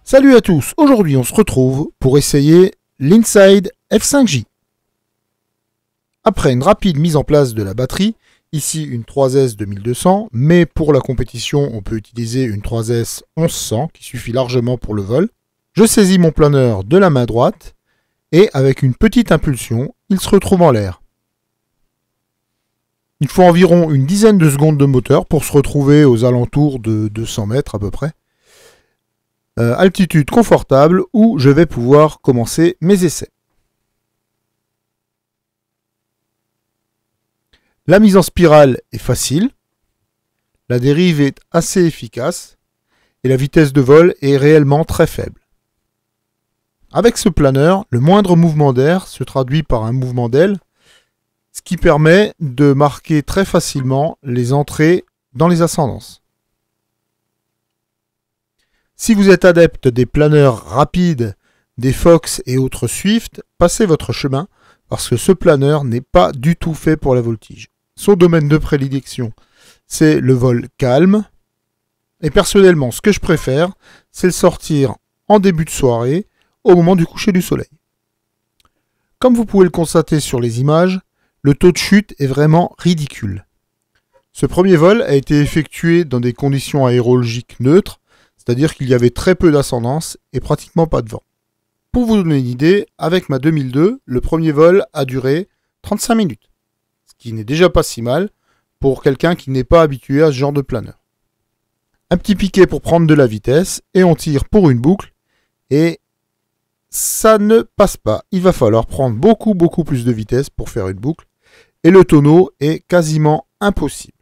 Salut à tous, aujourd'hui on se retrouve pour essayer l'Inside F5J. Après une rapide mise en place de la batterie, ici une 3S 2200, mais pour la compétition on peut utiliser une 3S 1100 qui suffit largement pour le vol. Je saisis mon planeur de la main droite et avec une petite impulsion, il se retrouve en l'air. Il faut environ une dizaine de secondes de moteur pour se retrouver aux alentours de 200 mètres à peu près. Altitude confortable où je vais pouvoir commencer mes essais. La mise en spirale est facile, la dérive est assez efficace et la vitesse de vol est réellement très faible. Avec ce planeur, le moindre mouvement d'air se traduit par un mouvement d'aile, ce qui permet de marquer très facilement les entrées dans les ascendances. Si vous êtes adepte des planeurs rapides, des Fox et autres Swift, passez votre chemin parce que ce planeur n'est pas du tout fait pour la voltige. Son domaine de prédilection, c'est le vol calme. Et personnellement, ce que je préfère, c'est le sortir en début de soirée, au moment du coucher du soleil. Comme vous pouvez le constater sur les images, le taux de chute est vraiment ridicule. Ce premier vol a été effectué dans des conditions aérologiques neutres, c'est-à-dire qu'il y avait très peu d'ascendance et pratiquement pas de vent. Pour vous donner une idée, avec ma 2002, le premier vol a duré 35 minutes, ce qui n'est déjà pas si mal pour quelqu'un qui n'est pas habitué à ce genre de planeur. Un petit piquet pour prendre de la vitesse et on tire pour une boucle et ça ne passe pas. Il va falloir prendre beaucoup plus de vitesse pour faire une boucle et le tonneau est quasiment impossible.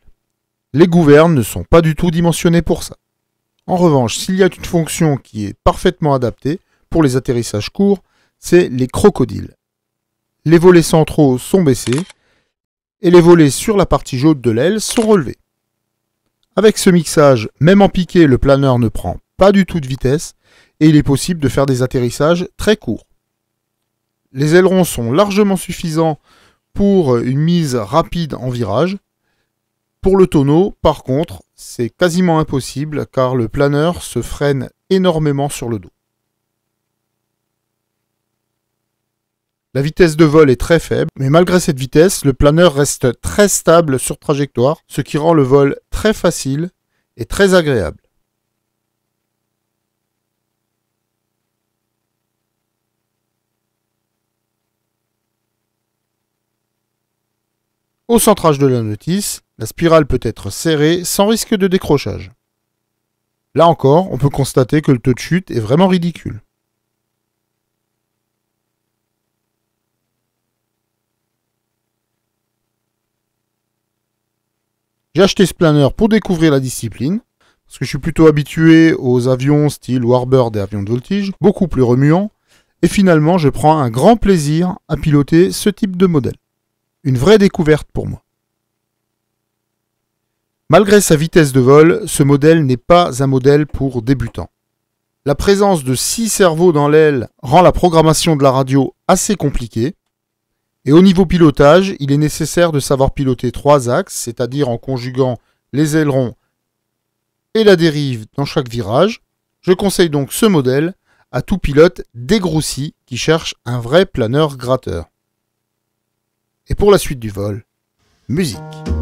Les gouvernes ne sont pas du tout dimensionnées pour ça. En revanche, s'il y a une fonction qui est parfaitement adaptée pour les atterrissages courts, c'est les crocodiles. Les volets centraux sont baissés et les volets sur la partie jaune de l'aile sont relevés. Avec ce mixage, même en piqué, le planeur ne prend pas du tout de vitesse et il est possible de faire des atterrissages très courts. Les ailerons sont largement suffisants pour une mise rapide en virage. Pour le tonneau, par contre, c'est quasiment impossible car le planeur se freine énormément sur le dos. La vitesse de vol est très faible, mais malgré cette vitesse, le planeur reste très stable sur trajectoire, ce qui rend le vol très facile et très agréable. Au centrage de la notice, la spirale peut être serrée sans risque de décrochage. Là encore, on peut constater que le taux de chute est vraiment ridicule. J'ai acheté ce planeur pour découvrir la discipline, parce que je suis plutôt habitué aux avions style Warbird et avions de voltige, beaucoup plus remuants, et finalement je prends un grand plaisir à piloter ce type de modèle. Une vraie découverte pour moi. Malgré sa vitesse de vol, ce modèle n'est pas un modèle pour débutants. La présence de 6 cerveaux dans l'aile rend la programmation de la radio assez compliquée. Et au niveau pilotage, il est nécessaire de savoir piloter 3 axes, c'est-à-dire en conjuguant les ailerons et la dérive dans chaque virage. Je conseille donc ce modèle à tout pilote dégrossi qui cherche un vrai planeur gratteur. Et pour la suite du vol, musique.